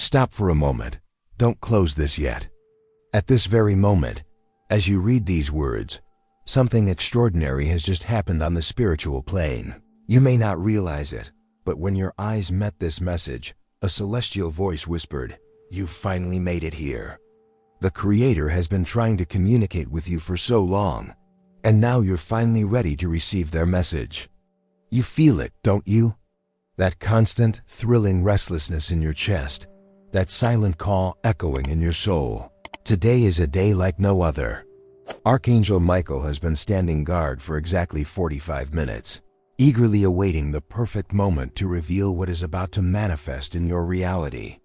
Stop for a moment. Don't close this yet. At this very moment, as you read these words, something extraordinary has just happened on the spiritual plane. You may not realize it, but when your eyes met this message, a celestial voice whispered, "You've finally made it here." The Creator has been trying to communicate with you for so long, and now you're finally ready to receive their message. You feel it, don't you? That constant, thrilling restlessness in your chest, that silent call echoing in your soul. Today is a day like no other. Archangel Michael has been standing guard for exactly 45 minutes, eagerly awaiting the perfect moment to reveal what is about to manifest in your reality.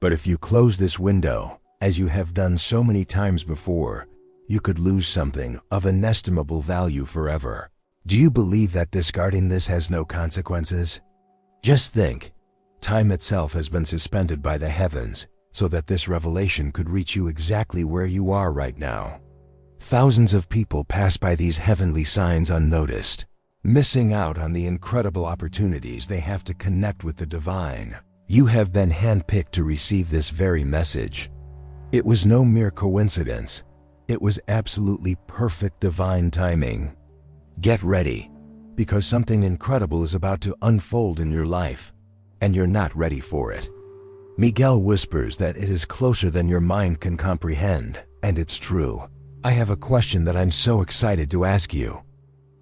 But if you close this window, as you have done so many times before, you could lose something of inestimable value forever. Do you believe that discarding this has no consequences? Just think, time itself has been suspended by the heavens so that this revelation could reach you exactly where you are right now. Thousands of people pass by these heavenly signs unnoticed, missing out on the incredible opportunities they have to connect with the divine. You have been handpicked to receive this very message. It was no mere coincidence. It was absolutely perfect divine timing. Get ready, because something incredible is about to unfold in your life, and you're not ready for it. Miguel whispers that it is closer than your mind can comprehend, and it's true. I have a question that I'm so excited to ask you.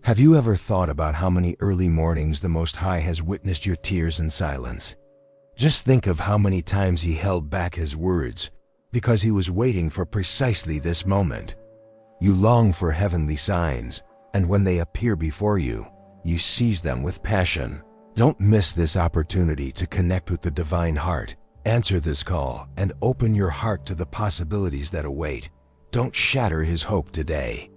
Have you ever thought about how many early mornings the Most High has witnessed your tears in silence? Just think of how many times He held back His words because He was waiting for precisely this moment. You long for heavenly signs, and when they appear before you, you seize them with passion. Don't miss this opportunity to connect with the divine heart. Answer this call and open your heart to the possibilities that await. Don't shatter His hope today.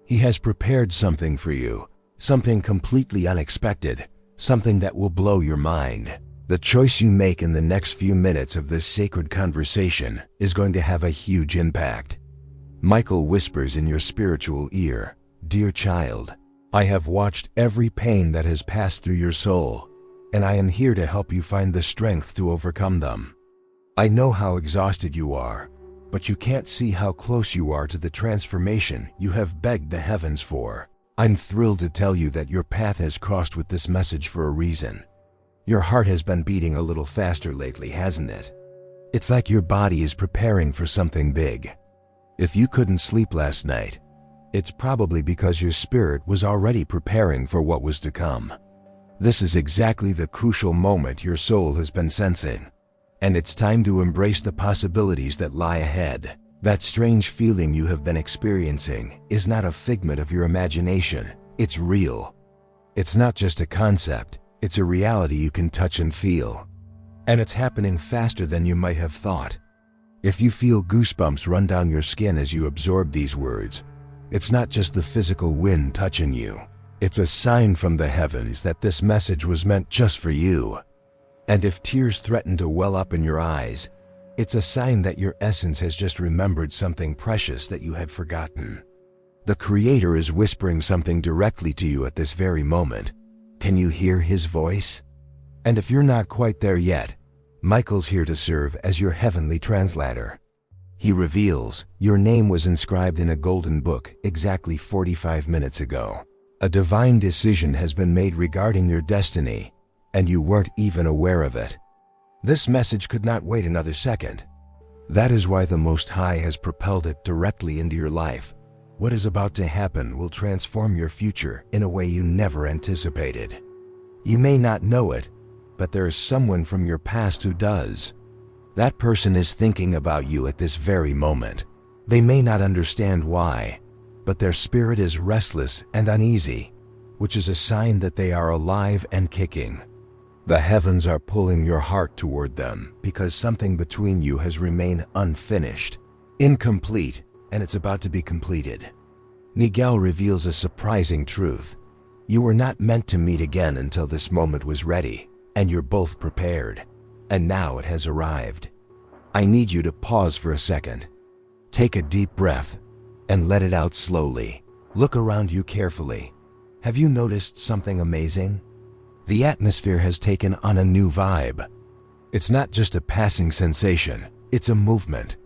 He has prepared something for you, something completely unexpected, something that will blow your mind. The choice you make in the next few minutes of this sacred conversation is going to have a huge impact. Michael whispers in your spiritual ear, "Dear child, I have watched every pain that has passed through your soul, and I am here to help you find the strength to overcome them. I know how exhausted you are, but you can't see how close you are to the transformation you have begged the heavens for. I'm thrilled to tell you that your path has crossed with this message for a reason. Your heart has been beating a little faster lately, hasn't it? It's like your body is preparing for something big. If you couldn't sleep last night, it's probably because your spirit was already preparing for what was to come. This is exactly the crucial moment your soul has been sensing, and it's time to embrace the possibilities that lie ahead. That strange feeling you have been experiencing is not a figment of your imagination, it's real. It's not just a concept, it's a reality you can touch and feel. And it's happening faster than you might have thought. If you feel goosebumps run down your skin as you absorb these words, it's not just the physical wind touching you. It's a sign from the heavens that this message was meant just for you. And if tears threaten to well up in your eyes, it's a sign that your essence has just remembered something precious that you had forgotten. The Creator is whispering something directly to you at this very moment. Can you hear His voice? And if you're not quite there yet, Michael's here to serve as your heavenly translator. He reveals your name was inscribed in a golden book exactly 45 minutes ago. A divine decision has been made regarding your destiny, and you weren't even aware of it. This message could not wait another second. That is why the Most High has propelled it directly into your life. What is about to happen will transform your future in a way you never anticipated. You may not know it, but there is someone from your past who does. That person is thinking about you at this very moment. They may not understand why, but their spirit is restless and uneasy, which is a sign that they are alive and kicking. The heavens are pulling your heart toward them because something between you has remained unfinished, incomplete, and it's about to be completed. Miguel reveals a surprising truth. You were not meant to meet again until this moment was ready, and you're both prepared. And now it has arrived. I need you to pause for a second. Take a deep breath and let it out slowly. Look around you carefully. Have you noticed something amazing? The atmosphere has taken on a new vibe. It's not just a passing sensation, it's a movement.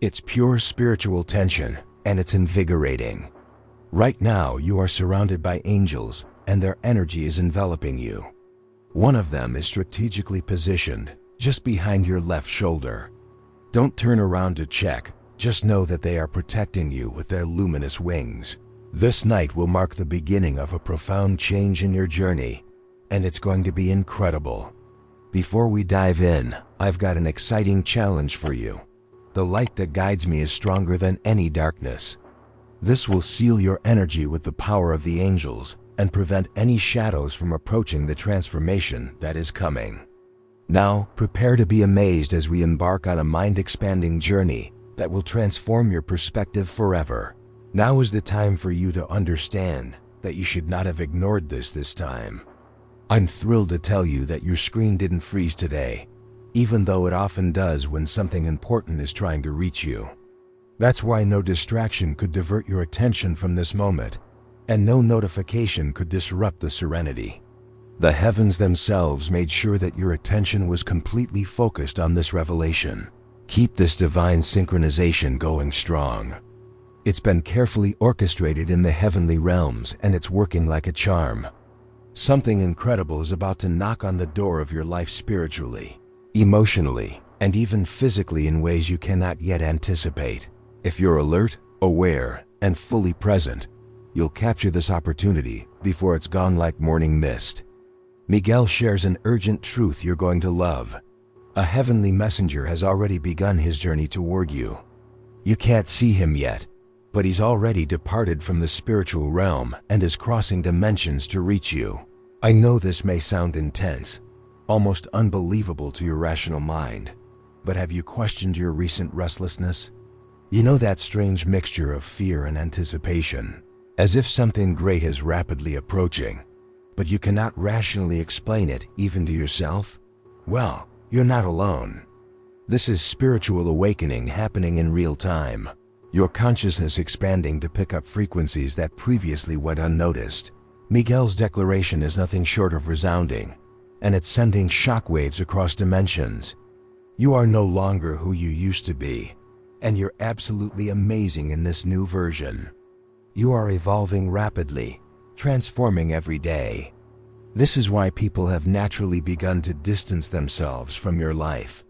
It's pure spiritual tension, and it's invigorating. Right now, you are surrounded by angels, and their energy is enveloping you. One of them is strategically positioned just behind your left shoulder. Don't turn around to check, just know that they are protecting you with their luminous wings. This night will mark the beginning of a profound change in your journey, and it's going to be incredible. Before we dive in, I've got an exciting challenge for you. The light that guides me is stronger than any darkness. This will seal your energy with the power of the angels and prevent any shadows from approaching the transformation that is coming. Now, prepare to be amazed as we embark on a mind-expanding journey that will transform your perspective forever. Now is the time for you to understand that you should not have ignored this time. I'm thrilled to tell you that your screen didn't freeze today, even though it often does when something important is trying to reach you. That's why no distraction could divert your attention from this moment, and no notification could disrupt the serenity. The heavens themselves made sure that your attention was completely focused on this revelation. Keep this divine synchronization going strong. It's been carefully orchestrated in the heavenly realms, and it's working like a charm. Something incredible is about to knock on the door of your life spiritually, emotionally, and even physically in ways you cannot yet anticipate. If you're alert, aware, and fully present, you'll capture this opportunity before it's gone like morning mist. Miguel shares an urgent truth you're going to love. A heavenly messenger has already begun his journey toward you. You can't see him yet, but he's already departed from the spiritual realm and is crossing dimensions to reach you. I know this may sound intense, almost unbelievable to your rational mind, but have you questioned your recent restlessness? You know that strange mixture of fear and anticipation, as if something great is rapidly approaching, but you cannot rationally explain it even to yourself? Well, you're not alone. This is spiritual awakening happening in real time. Your consciousness expanding to pick up frequencies that previously went unnoticed. Miguel's declaration is nothing short of resounding, and it's sending shockwaves across dimensions. You are no longer who you used to be, and you're absolutely amazing in this new version. You are evolving rapidly, transforming every day. This is why people have naturally begun to distance themselves from your life.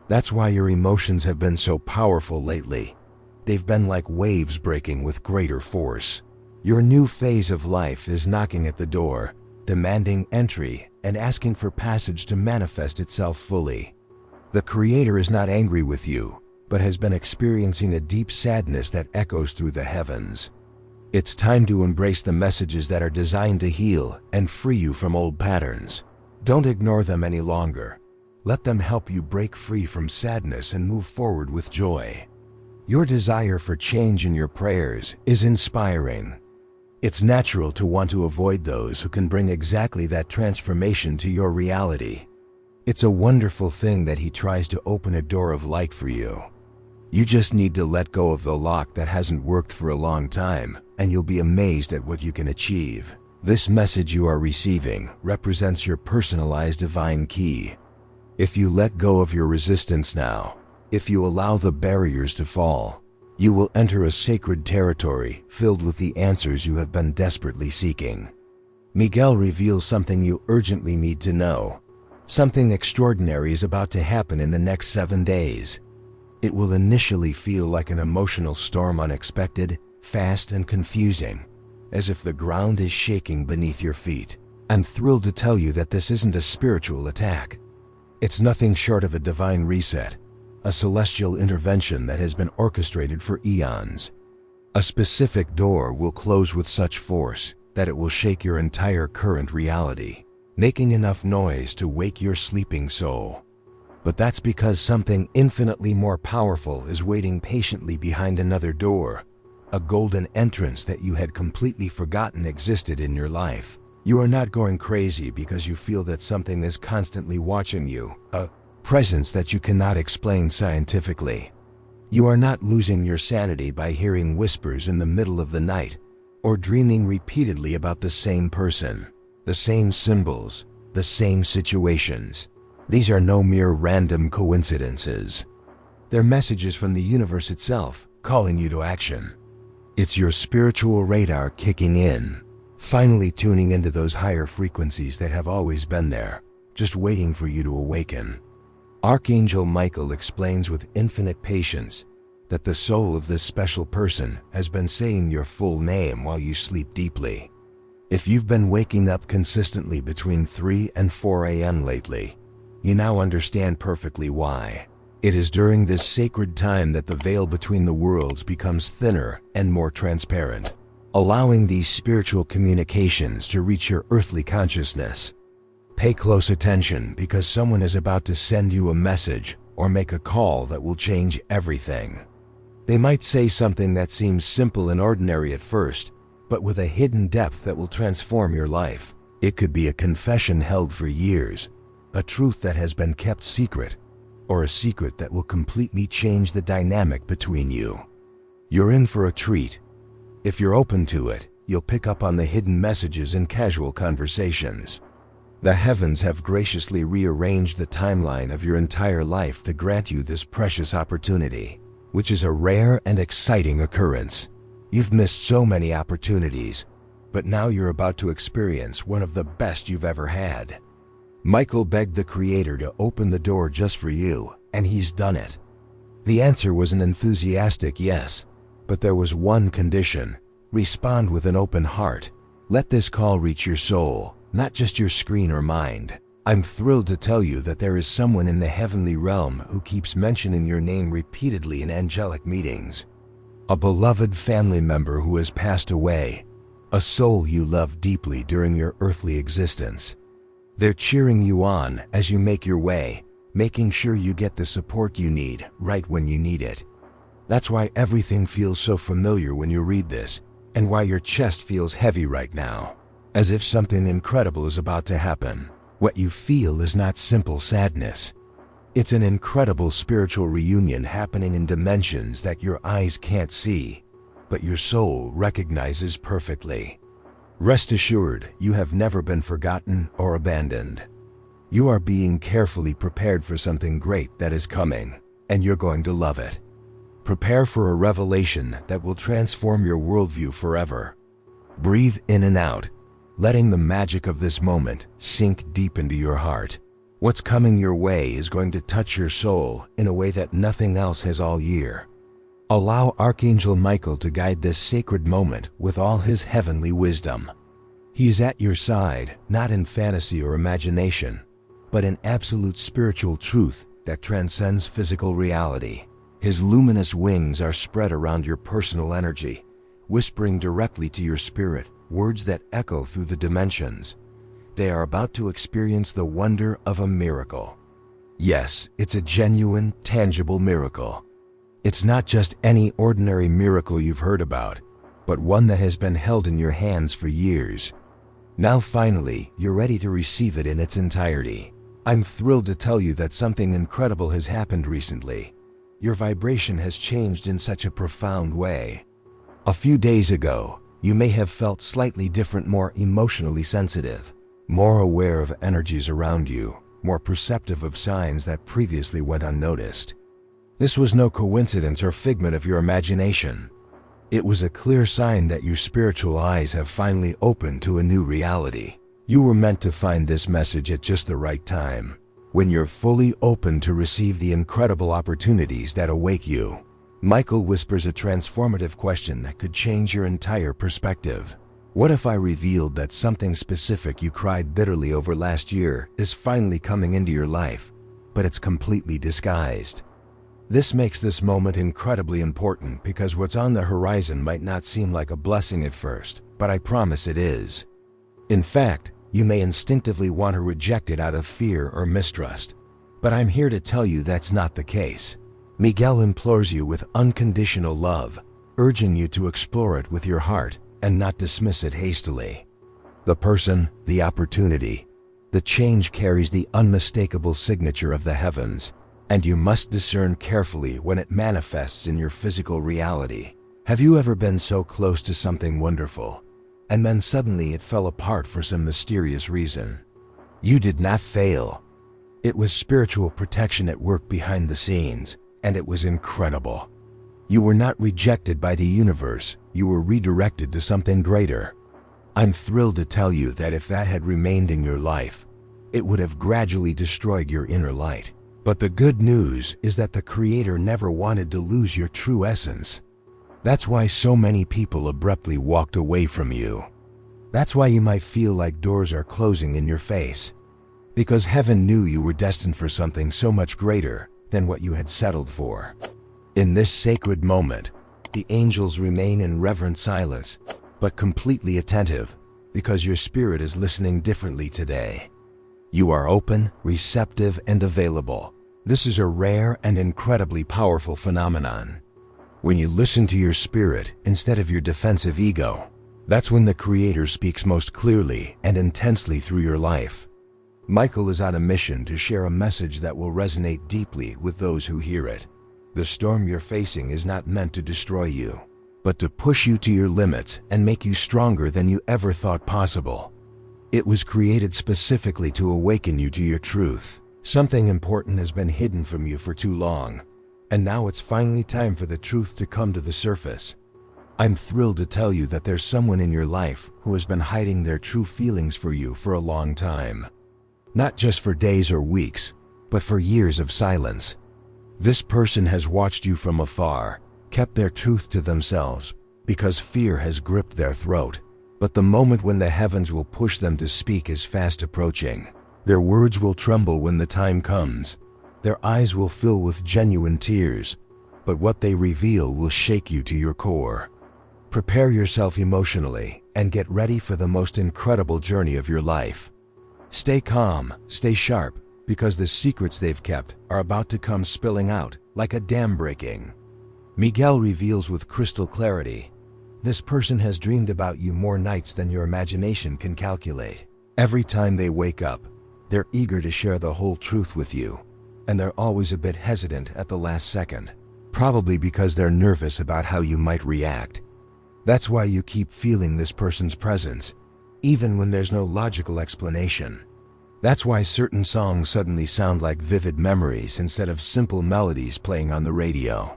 That's why your emotions have been so powerful lately. They've been like waves breaking with greater force. Your new phase of life is knocking at the door, demanding entry and asking for passage to manifest itself fully. The Creator is not angry with you, but has been experiencing a deep sadness that echoes through the heavens. It's time to embrace the messages that are designed to heal and free you from old patterns. Don't ignore them any longer. Let them help you break free from sadness and move forward with joy. Your desire for change in your prayers is inspiring. It's natural to want to avoid those who can bring exactly that transformation to your reality. It's a wonderful thing that He tries to open a door of light for you. You just need to let go of the lock that hasn't worked for a long time, and you'll be amazed at what you can achieve. This message you are receiving represents your personalized divine key. If you let go of your resistance now, if you allow the barriers to fall, you will enter a sacred territory filled with the answers you have been desperately seeking. Miguel reveals something you urgently need to know. Something extraordinary is about to happen in the next 7 days. It will initially feel like an emotional storm, unexpected, fast, and confusing, as if the ground is shaking beneath your feet. I'm thrilled to tell you that this isn't a spiritual attack. It's nothing short of a divine reset, a celestial intervention that has been orchestrated for eons. A specific door will close with such force that it will shake your entire current reality, making enough noise to wake your sleeping soul. But that's because something infinitely more powerful is waiting patiently behind another door, a golden entrance that you had completely forgotten existed in your life. You are not going crazy because you feel that something is constantly watching you, a presence that you cannot explain scientifically. You are not losing your sanity by hearing whispers in the middle of the night, or dreaming repeatedly about the same person, the same symbols, the same situations. These are no mere random coincidences. They're messages from the universe itself, calling you to action. It's your spiritual radar kicking in, finally tuning into those higher frequencies that have always been there, just waiting for you to awaken. Archangel Michael explains with infinite patience that the soul of this special person has been saying your full name while you sleep deeply. If you've been waking up consistently between 3 and 4 a.m. lately, you now understand perfectly why. It is during this sacred time that the veil between the worlds becomes thinner and more transparent, allowing these spiritual communications to reach your earthly consciousness. Pay close attention because someone is about to send you a message or make a call that will change everything. They might say something that seems simple and ordinary at first, but with a hidden depth that will transform your life. It could be a confession held for years, a truth that has been kept secret, or a secret that will completely change the dynamic between you. You're in for a treat. If you're open to it, you'll pick up on the hidden messages in casual conversations. The heavens have graciously rearranged the timeline of your entire life to grant you this precious opportunity, which is a rare and exciting occurrence. You've missed so many opportunities, but now you're about to experience one of the best you've ever had. Michael begged the Creator to open the door just for you, and he's done it. The answer was an enthusiastic yes, but there was one condition: respond with an open heart. Let this call reach your soul, not just your screen or mind. I'm thrilled to tell you that there is someone in the heavenly realm who keeps mentioning your name repeatedly in angelic meetings. A beloved family member who has passed away, a soul you loved deeply during your earthly existence. They're cheering you on as you make your way, making sure you get the support you need right when you need it. That's why everything feels so familiar when you read this, and why your chest feels heavy right now, as if something incredible is about to happen. What you feel is not simple sadness. It's an incredible spiritual reunion happening in dimensions that your eyes can't see, but your soul recognizes perfectly. Rest assured, you have never been forgotten or abandoned. You are being carefully prepared for something great that is coming, and you're going to love it. Prepare for a revelation that will transform your worldview forever. Breathe in and out, letting the magic of this moment sink deep into your heart. What's coming your way is going to touch your soul in a way that nothing else has all year. Allow Archangel Michael to guide this sacred moment with all his heavenly wisdom. He is at your side, not in fantasy or imagination, but in absolute spiritual truth that transcends physical reality. His luminous wings are spread around your personal energy, whispering directly to your spirit words that echo through the dimensions. They are about to experience the wonder of a miracle. Yes, it's a genuine, tangible miracle. It's not just any ordinary miracle you've heard about, but one that has been held in your hands for years. Now finally, you're ready to receive it in its entirety. I'm thrilled to tell you that something incredible has happened recently. Your vibration has changed in such a profound way. A few days ago, you may have felt slightly different, more emotionally sensitive, more aware of energies around you, more perceptive of signs that previously went unnoticed. This was no coincidence or figment of your imagination. It was a clear sign that your spiritual eyes have finally opened to a new reality. You were meant to find this message at just the right time, when you're fully open to receive the incredible opportunities that await you. Michael whispers a transformative question that could change your entire perspective. What if I revealed that something specific you cried bitterly over last year is finally coming into your life, but it's completely disguised? This makes this moment incredibly important because what's on the horizon might not seem like a blessing at first, but I promise it is. In fact, you may instinctively want to reject it out of fear or mistrust, but I'm here to tell you that's not the case. Miguel implores you with unconditional love, urging you to explore it with your heart and not dismiss it hastily. The person, the opportunity, the change carries the unmistakable signature of the heavens, and you must discern carefully when it manifests in your physical reality. Have you ever been so close to something wonderful, and then suddenly it fell apart for some mysterious reason? You did not fail. It was spiritual protection at work behind the scenes, and it was incredible. You were not rejected by the universe, you were redirected to something greater. I'm thrilled to tell you that if that had remained in your life, it would have gradually destroyed your inner light. But the good news is that the Creator never wanted to lose your true essence. That's why so many people abruptly walked away from you. That's why you might feel like doors are closing in your face. Because heaven knew you were destined for something so much greater than what you had settled for. In this sacred moment, the angels remain in reverent silence, but completely attentive, because your spirit is listening differently today. You are open, receptive, and available. This is a rare and incredibly powerful phenomenon. When you listen to your spirit instead of your defensive ego, that's when the Creator speaks most clearly and intensely through your life. Michael is on a mission to share a message that will resonate deeply with those who hear it. The storm you're facing is not meant to destroy you, but to push you to your limits and make you stronger than you ever thought possible. It was created specifically to awaken you to your truth. Something important has been hidden from you for too long, and now it's finally time for the truth to come to the surface. I'm thrilled to tell you that there's someone in your life who has been hiding their true feelings for you for a long time. Not just for days or weeks, but for years of silence. This person has watched you from afar, kept their truth to themselves, because fear has gripped their throat. But the moment when the heavens will push them to speak is fast approaching. Their words will tremble when the time comes. Their eyes will fill with genuine tears, but what they reveal will shake you to your core. Prepare yourself emotionally and get ready for the most incredible journey of your life. Stay calm, stay sharp, because the secrets they've kept are about to come spilling out like a dam breaking. Miguel reveals with crystal clarity, this person has dreamed about you more nights than your imagination can calculate. Every time they wake up, they're eager to share the whole truth with you, and they're always a bit hesitant at the last second, probably because they're nervous about how you might react. That's why you keep feeling this person's presence, even when there's no logical explanation. That's why certain songs suddenly sound like vivid memories instead of simple melodies playing on the radio.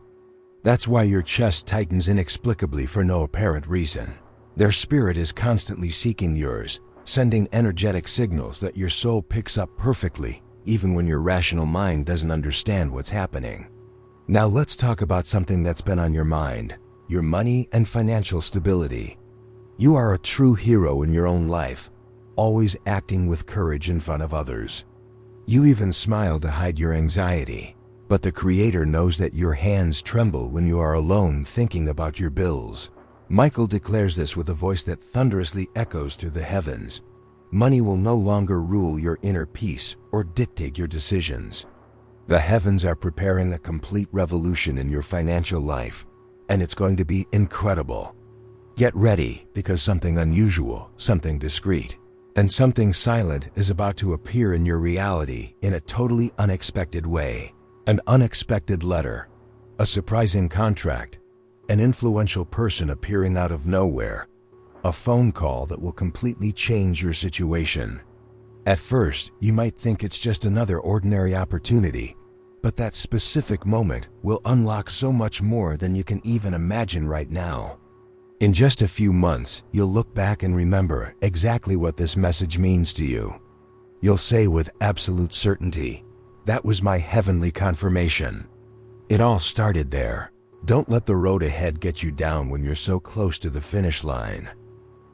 That's why your chest tightens inexplicably for no apparent reason. Their spirit is constantly seeking yours, sending energetic signals that your soul picks up perfectly, even when your rational mind doesn't understand what's happening. Now let's talk about something that's been on your mind, your money and financial stability. You are a true hero in your own life, always acting with courage in front of others. You even smile to hide your anxiety, but the Creator knows that your hands tremble when you are alone thinking about your bills. Michael declares this with a voice that thunderously echoes through the heavens. Money will no longer rule your inner peace or dictate your decisions. The heavens are preparing a complete revolution in your financial life, and it's going to be incredible. Get ready, because something unusual, something discreet, and something silent is about to appear in your reality in a totally unexpected way. An unexpected letter, a surprising contract, an influential person appearing out of nowhere, a phone call that will completely change your situation. At first, you might think it's just another ordinary opportunity, but that specific moment will unlock so much more than you can even imagine right now. In just a few months, you'll look back and remember exactly what this message means to you. You'll say with absolute certainty, "That was my heavenly confirmation." It all started there. Don't let the road ahead get you down when you're so close to the finish line.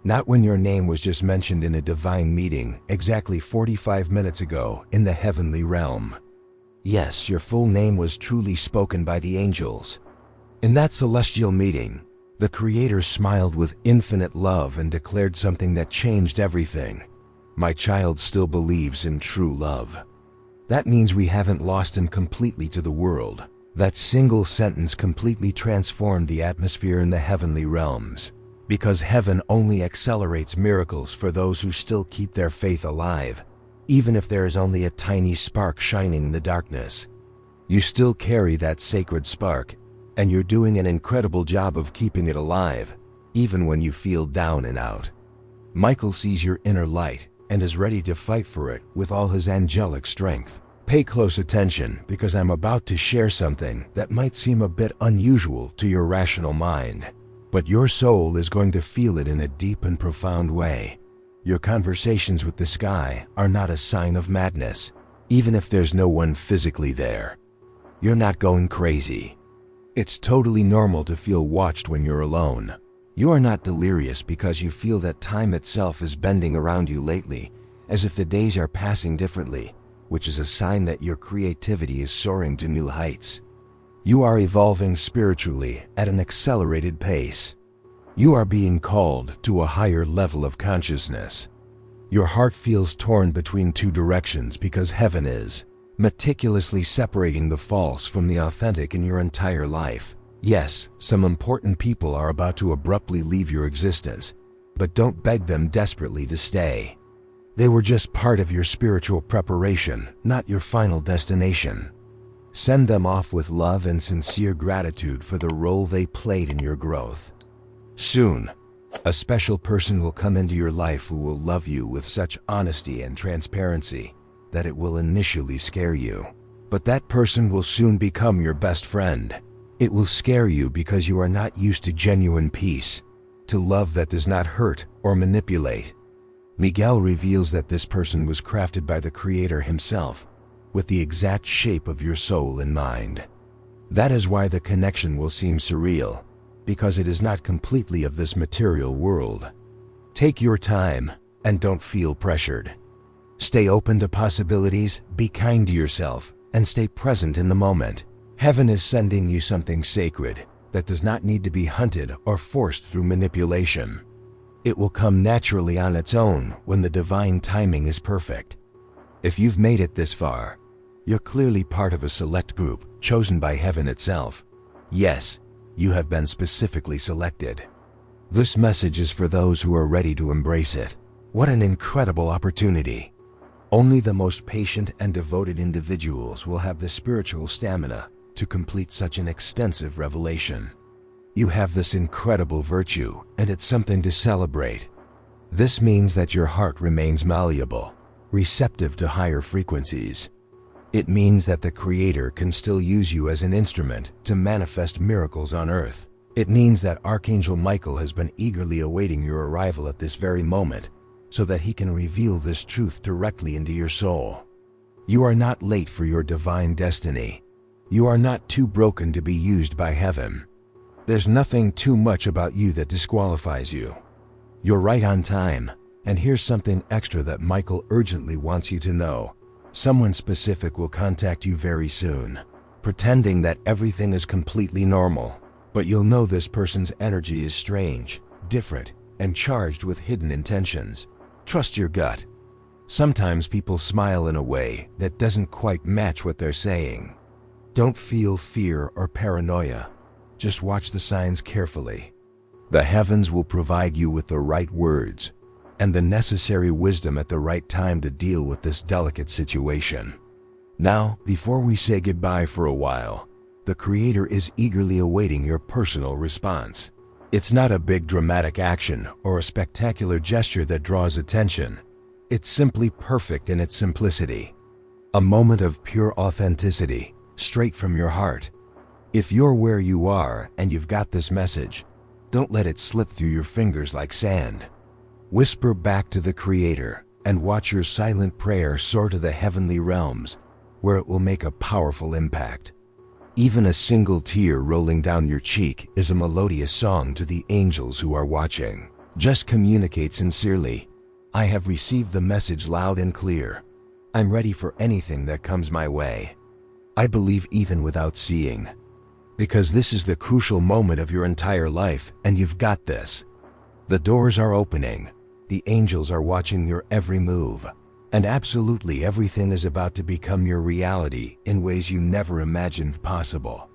Not when your name was just mentioned in a divine meeting exactly 45 minutes ago in the heavenly realm. Yes, your full name was truly spoken by the angels. In that celestial meeting, the Creator smiled with infinite love and declared something that changed everything. My child still believes in true love. That means we haven't lost him completely to the world. That single sentence completely transformed the atmosphere in the heavenly realms, because heaven only accelerates miracles for those who still keep their faith alive, even if there is only a tiny spark shining in the darkness. You still carry that sacred spark, and you're doing an incredible job of keeping it alive, even when you feel down and out. Michael sees your inner light and is ready to fight for it with all his angelic strength. Pay close attention because I'm about to share something that might seem a bit unusual to your rational mind, but your soul is going to feel it in a deep and profound way. Your conversations with the sky are not a sign of madness, even if there's no one physically there. You're not going crazy. It's totally normal to feel watched when you're alone. You are not delirious because you feel that time itself is bending around you lately, as if the days are passing differently, which is a sign that your creativity is soaring to new heights. You are evolving spiritually at an accelerated pace. You are being called to a higher level of consciousness. Your heart feels torn between two directions because heaven is meticulously separating the false from the authentic in your entire life. Yes, some important people are about to abruptly leave your existence, but don't beg them desperately to stay. They were just part of your spiritual preparation, not your final destination. Send them off with love and sincere gratitude for the role they played in your growth. Soon, a special person will come into your life who will love you with such honesty and transparency that it will initially scare you. But that person will soon become your best friend. It will scare you because you are not used to genuine peace, to love that does not hurt or manipulate. Miguel reveals that this person was crafted by the Creator himself, with the exact shape of your soul in mind. That is why the connection will seem surreal, because it is not completely of this material world. Take your time and don't feel pressured. Stay open to possibilities, be kind to yourself, and stay present in the moment. Heaven is sending you something sacred that does not need to be hunted or forced through manipulation. It will come naturally on its own when the divine timing is perfect. If you've made it this far, you're clearly part of a select group chosen by heaven itself. Yes, you have been specifically selected. This message is for those who are ready to embrace it. What an incredible opportunity. Only the most patient and devoted individuals will have the spiritual stamina to complete such an extensive revelation. You have this incredible virtue, and it's something to celebrate. This means that your heart remains malleable, receptive to higher frequencies. It means that the Creator can still use you as an instrument to manifest miracles on earth. It means that Archangel Michael has been eagerly awaiting your arrival at this very moment, so that he can reveal this truth directly into your soul. You are not late for your divine destiny. You are not too broken to be used by heaven. There's nothing too much about you that disqualifies you. You're right on time, and here's something extra that Michael urgently wants you to know. Someone specific will contact you very soon, pretending that everything is completely normal. But you'll know this person's energy is strange, different, and charged with hidden intentions. Trust your gut. Sometimes people smile in a way that doesn't quite match what they're saying. Don't feel fear or paranoia. Just watch the signs carefully. The heavens will provide you with the right words and the necessary wisdom at the right time to deal with this delicate situation. Now, before we say goodbye for a while, the Creator is eagerly awaiting your personal response. It's not a big dramatic action or a spectacular gesture that draws attention. It's simply perfect in its simplicity. A moment of pure authenticity, straight from your heart. If you're where you are and you've got this message, don't let it slip through your fingers like sand. Whisper back to the Creator and watch your silent prayer soar to the heavenly realms, where it will make a powerful impact. Even a single tear rolling down your cheek is a melodious song to the angels who are watching. Just communicate sincerely. I have received the message loud and clear. I'm ready for anything that comes my way. I believe even without seeing. Because this is the crucial moment of your entire life, and you've got this. The doors are opening. The angels are watching your every move. And absolutely everything is about to become your reality in ways you never imagined possible.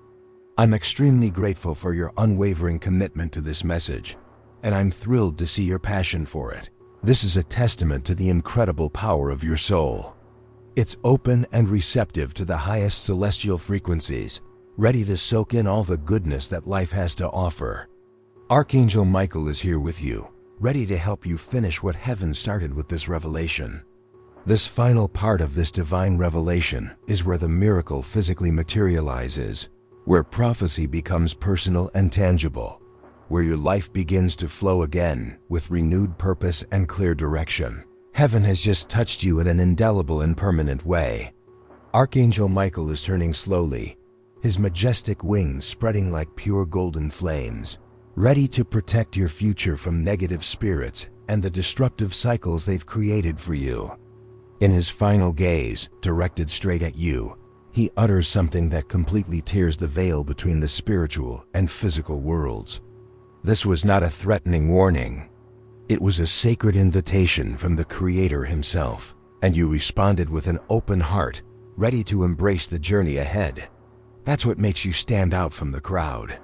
I'm extremely grateful for your unwavering commitment to this message, and I'm thrilled to see your passion for it. This is a testament to the incredible power of your soul. It's open and receptive to the highest celestial frequencies, ready to soak in all the goodness that life has to offer. Archangel Michael is here with you, ready to help you finish what heaven started with this revelation. This final part of this divine revelation is where the miracle physically materializes, where prophecy becomes personal and tangible, where your life begins to flow again with renewed purpose and clear direction. Heaven has just touched you in an indelible and permanent way. Archangel Michael is turning slowly, his majestic wings spreading like pure golden flames, ready to protect your future from negative spirits and the destructive cycles they've created for you. In his final gaze, directed straight at you, he utters something that completely tears the veil between the spiritual and physical worlds. This was not a threatening warning. It was a sacred invitation from the Creator himself, and you responded with an open heart, ready to embrace the journey ahead. That's what makes you stand out from the crowd.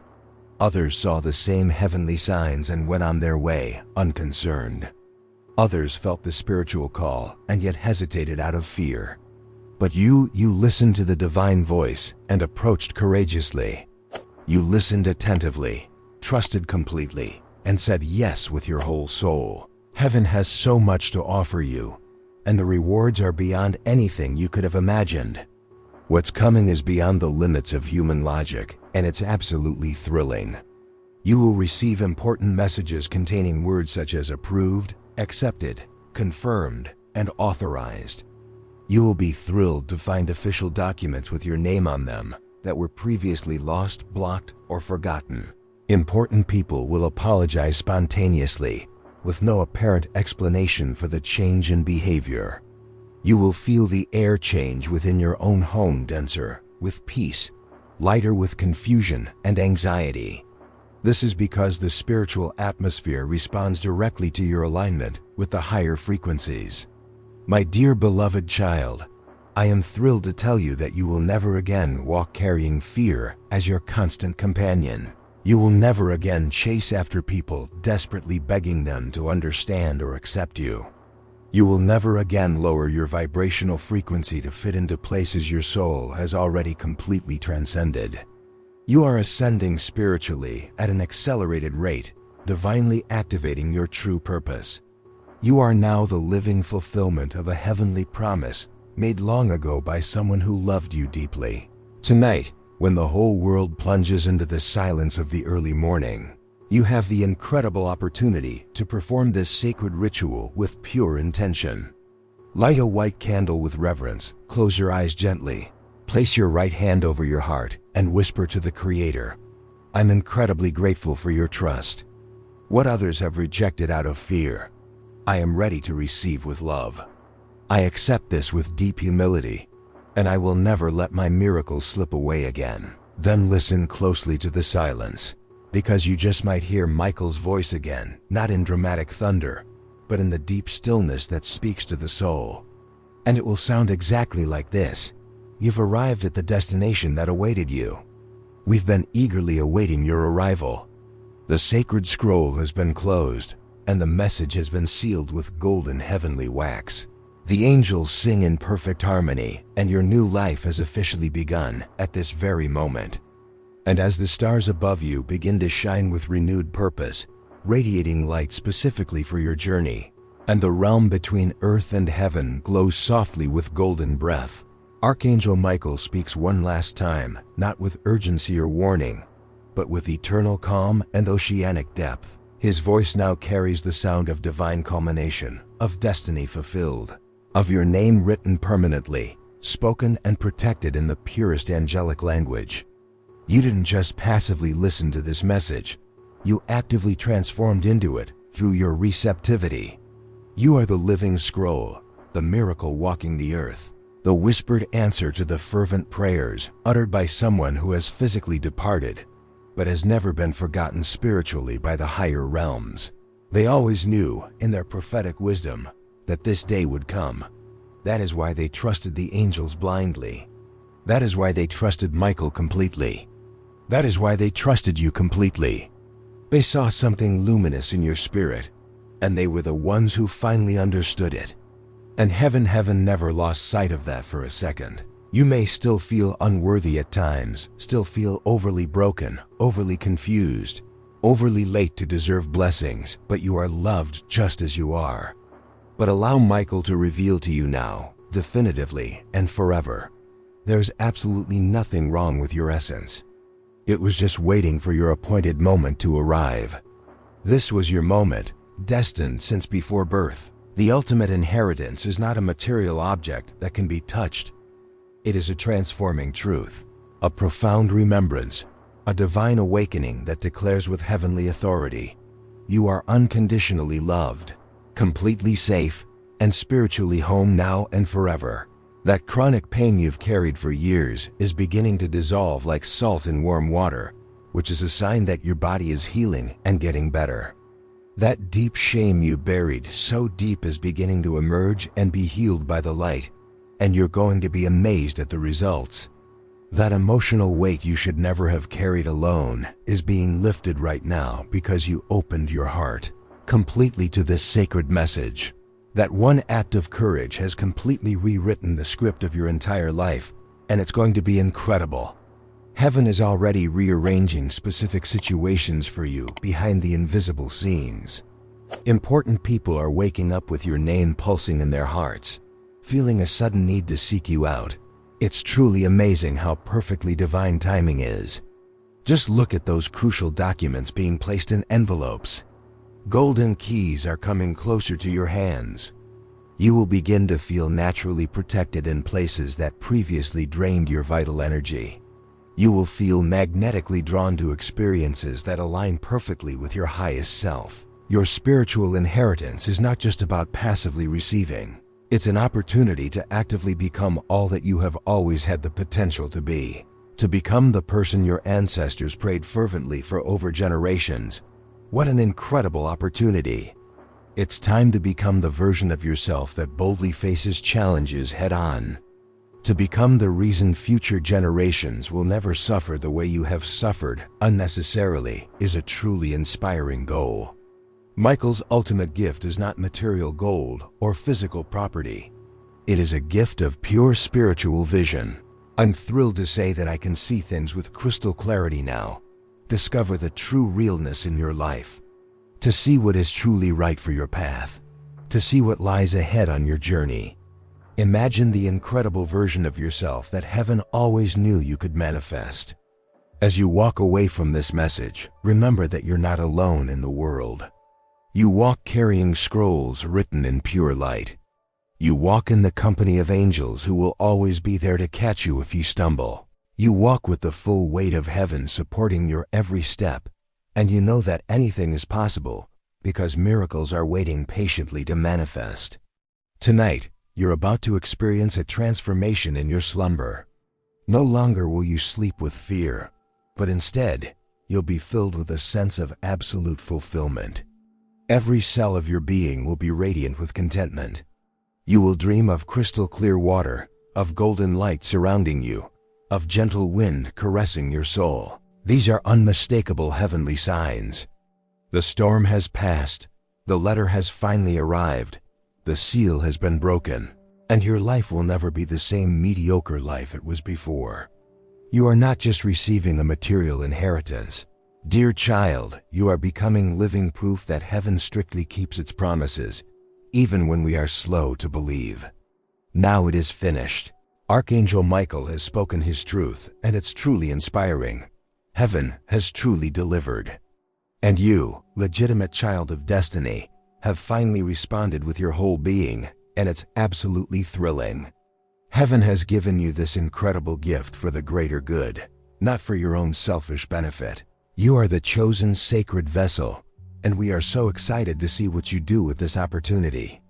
Others saw the same heavenly signs and went on their way, unconcerned. Others felt the spiritual call and yet hesitated out of fear. But you listened to the divine voice and approached courageously. You listened attentively, trusted completely, and said yes with your whole soul. Heaven has so much to offer you, and the rewards are beyond anything you could have imagined. What's coming is beyond the limits of human logic, and it's absolutely thrilling. You will receive important messages containing words such as approved, accepted, confirmed, and authorized. You will be thrilled to find official documents with your name on them that were previously lost, blocked, or forgotten. Important people will apologize spontaneously, with no apparent explanation for the change in behavior. You will feel the air change within your own home denser with peace, lighter with confusion and anxiety. This is because the spiritual atmosphere responds directly to your alignment with the higher frequencies. My dear beloved child, I am thrilled to tell you that you will never again walk carrying fear as your constant companion. You will never again chase after people desperately begging them to understand or accept you. You will never again lower your vibrational frequency to fit into places your soul has already completely transcended. You are ascending spiritually at an accelerated rate, divinely activating your true purpose. You are now the living fulfillment of a heavenly promise made long ago by someone who loved you deeply. Tonight, when the whole world plunges into the silence of the early morning, you have the incredible opportunity to perform this sacred ritual with pure intention. Light a white candle with reverence, close your eyes gently, place your right hand over your heart, and whisper to the Creator, "I'm incredibly grateful for your trust. What others have rejected out of fear, I am ready to receive with love. I accept this with deep humility, and I will never let my miracle slip away again." Then listen closely to the silence, because you just might hear Michael's voice again, not in dramatic thunder, but in the deep stillness that speaks to the soul. And it will sound exactly like this: "You've arrived at the destination that awaited you. We've been eagerly awaiting your arrival. The sacred scroll has been closed, and the message has been sealed with golden heavenly wax. The angels sing in perfect harmony, and your new life has officially begun at this very moment." And as the stars above you begin to shine with renewed purpose, radiating light specifically for your journey, and the realm between earth and heaven glows softly with golden breath, Archangel Michael speaks one last time, not with urgency or warning, but with eternal calm and oceanic depth. His voice now carries the sound of divine culmination, of destiny fulfilled, of your name written permanently, spoken and protected in the purest angelic language. You didn't just passively listen to this message, you actively transformed into it through your receptivity. You are the living scroll, the miracle walking the earth, the whispered answer to the fervent prayers uttered by someone who has physically departed, but has never been forgotten spiritually by the higher realms. They always knew, in their prophetic wisdom, that this day would come. That is why they trusted the angels blindly. That is why they trusted Michael completely. That is why they trusted you completely. They saw something luminous in your spirit, and they were the ones who finally understood it. And heaven never lost sight of that for a second. You may still feel unworthy at times, still feel overly broken, overly confused, overly late to deserve blessings, but you are loved just as you are. But allow Michael to reveal to you now, definitively and forever, there's absolutely nothing wrong with your essence. It was just waiting for your appointed moment to arrive. This was your moment, destined since before birth. The ultimate inheritance is not a material object that can be touched. It is a transforming truth, a profound remembrance, a divine awakening that declares with heavenly authority, you are unconditionally loved, completely safe, and spiritually home now and forever. That chronic pain you've carried for years is beginning to dissolve like salt in warm water, which is a sign that your body is healing and getting better. That deep shame you buried so deep is beginning to emerge and be healed by the light, and you're going to be amazed at the results. That emotional weight you should never have carried alone is being lifted right now because you opened your heart completely to this sacred message. That one act of courage has completely rewritten the script of your entire life, and it's going to be incredible. Heaven is already rearranging specific situations for you behind the invisible scenes. Important people are waking up with your name pulsing in their hearts, feeling a sudden need to seek you out. It's truly amazing how perfectly divine timing is. Just look at those crucial documents being placed in envelopes. Golden keys are coming closer to your hands. You will begin to feel naturally protected in places that previously drained your vital energy. You will feel magnetically drawn to experiences that align perfectly with your highest self. Your spiritual inheritance is not just about passively receiving. It's an opportunity to actively become all that you have always had the potential to be. To become the person your ancestors prayed fervently for over generations. What an incredible opportunity. It's time to become the version of yourself that boldly faces challenges head on. To become the reason future generations will never suffer the way you have suffered unnecessarily is a truly inspiring goal. Michael's ultimate gift is not material gold or physical property. It is a gift of pure spiritual vision. I'm thrilled to say that I can see things with crystal clarity now. Discover the true realness in your life. To see what is truly right for your path. To see what lies ahead on your journey. Imagine the incredible version of yourself that heaven always knew you could manifest. As you walk away from this message, remember that you're not alone in the world. You walk carrying scrolls written in pure light. You walk in the company of angels who will always be there to catch you if you stumble. You walk with the full weight of heaven supporting your every step, and you know that anything is possible because miracles are waiting patiently to manifest. Tonight, you're about to experience a transformation in your slumber. No longer will you sleep with fear, but instead, you'll be filled with a sense of absolute fulfillment. Every cell of your being will be radiant with contentment. You will dream of crystal clear water, of golden light surrounding you, of gentle wind caressing your soul. These are unmistakable heavenly signs. The storm has passed, the letter has finally arrived, the seal has been broken, and your life will never be the same mediocre life it was before. You are not just receiving a material inheritance. Dear child, you are becoming living proof that heaven strictly keeps its promises, even when we are slow to believe. Now it is finished. Archangel Michael has spoken his truth, and it's truly inspiring. Heaven has truly delivered. And you, legitimate child of destiny, have finally responded with your whole being, and it's absolutely thrilling. Heaven has given you this incredible gift for the greater good, not for your own selfish benefit. You are the chosen sacred vessel, and we are so excited to see what you do with this opportunity.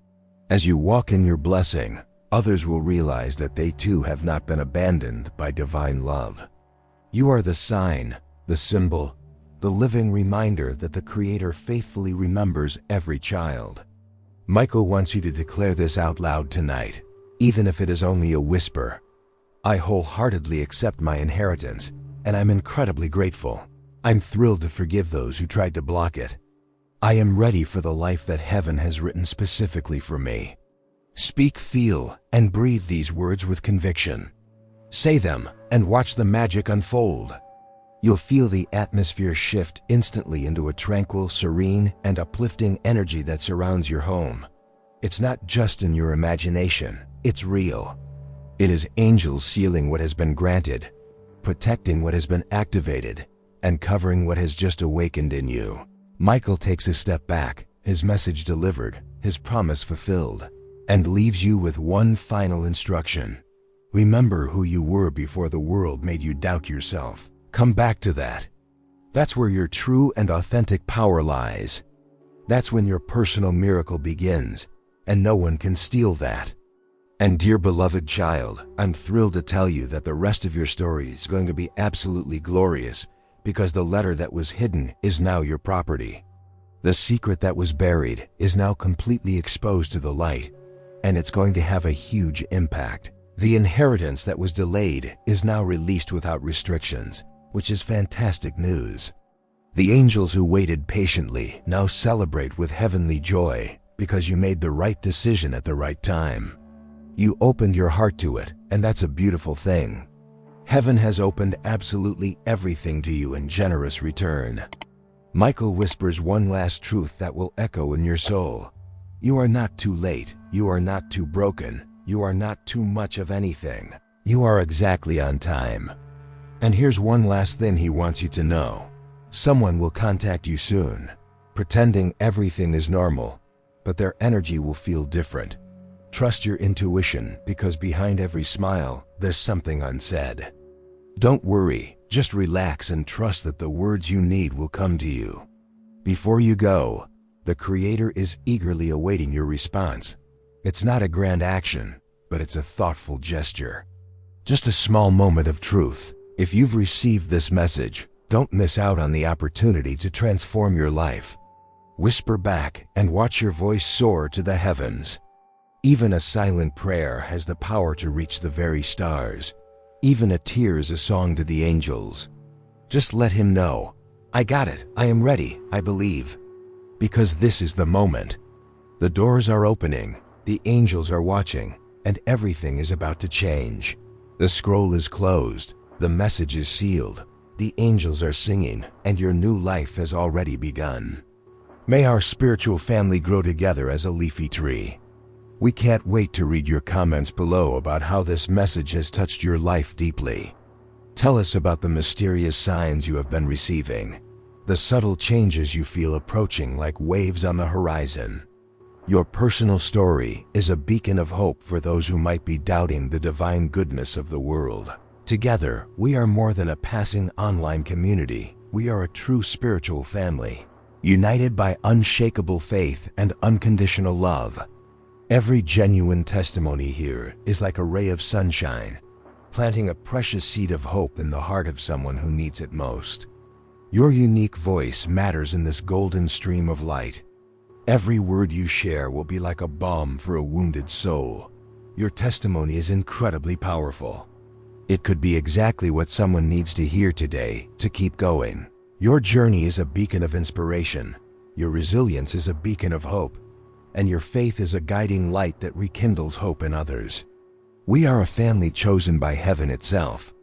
As you walk in your blessing, others will realize that they too have not been abandoned by divine love. You are the sign, the symbol, the living reminder that the Creator faithfully remembers every child. Michael wants you to declare this out loud tonight, even if it is only a whisper. I wholeheartedly accept my inheritance, and I'm incredibly grateful. I'm thrilled to forgive those who tried to block it. I am ready for the life that heaven has written specifically for me. Speak, feel, and breathe these words with conviction. Say them and watch the magic unfold. You'll feel the atmosphere shift instantly into a tranquil, serene, and uplifting energy that surrounds your home. It's not just in your imagination, it's real. It is angels sealing what has been granted, protecting what has been activated, and covering what has just awakened in you. Michael takes a step back, his message delivered, his promise fulfilled, and leaves you with one final instruction. Remember who you were before the world made you doubt yourself. Come back to that. That's where your true and authentic power lies. That's when your personal miracle begins, and no one can steal that. And dear beloved child, I'm thrilled to tell you that the rest of your story is going to be absolutely glorious, because the letter that was hidden is now your property. The secret that was buried is now completely exposed to the light, and it's going to have a huge impact. The inheritance that was delayed is now released without restrictions, which is fantastic news. The angels who waited patiently now celebrate with heavenly joy because you made the right decision at the right time. You opened your heart to it, and that's a beautiful thing. Heaven has opened absolutely everything to you in generous return. Michael whispers one last truth that will echo in your soul. You are not too late. You are not too broken. You are not too much of anything. You are exactly on time. And here's one last thing he wants you to know. Someone will contact you soon, pretending everything is normal, but their energy will feel different. Trust your intuition, because behind every smile, there's something unsaid. Don't worry, just relax and trust that the words you need will come to you. Before you go, the Creator is eagerly awaiting your response. It's not a grand action, but it's a thoughtful gesture. Just a small moment of truth. If you've received this message, don't miss out on the opportunity to transform your life. Whisper back and watch your voice soar to the heavens. Even a silent prayer has the power to reach the very stars. Even a tear is a song to the angels. Just let him know, I got it, I am ready, I believe. Because this is the moment. The doors are opening, the angels are watching, and everything is about to change. The scroll is closed, the message is sealed, the angels are singing, and your new life has already begun. May our spiritual family grow together as a leafy tree. We can't wait to read your comments below about how this message has touched your life deeply. Tell us about the mysterious signs you have been receiving, the subtle changes you feel approaching like waves on the horizon. Your personal story is a beacon of hope for those who might be doubting the divine goodness of the world. Together, we are more than a passing online community. We are a true spiritual family, united by unshakable faith and unconditional love. Every genuine testimony here is like a ray of sunshine, planting a precious seed of hope in the heart of someone who needs it most. Your unique voice matters in this golden stream of light. Every word you share will be like a balm for a wounded soul. Your testimony is incredibly powerful. It could be exactly what someone needs to hear today to keep going. Your journey is a beacon of inspiration. Your resilience is a beacon of hope. And your faith is a guiding light that rekindles hope in others. We are a family chosen by heaven itself,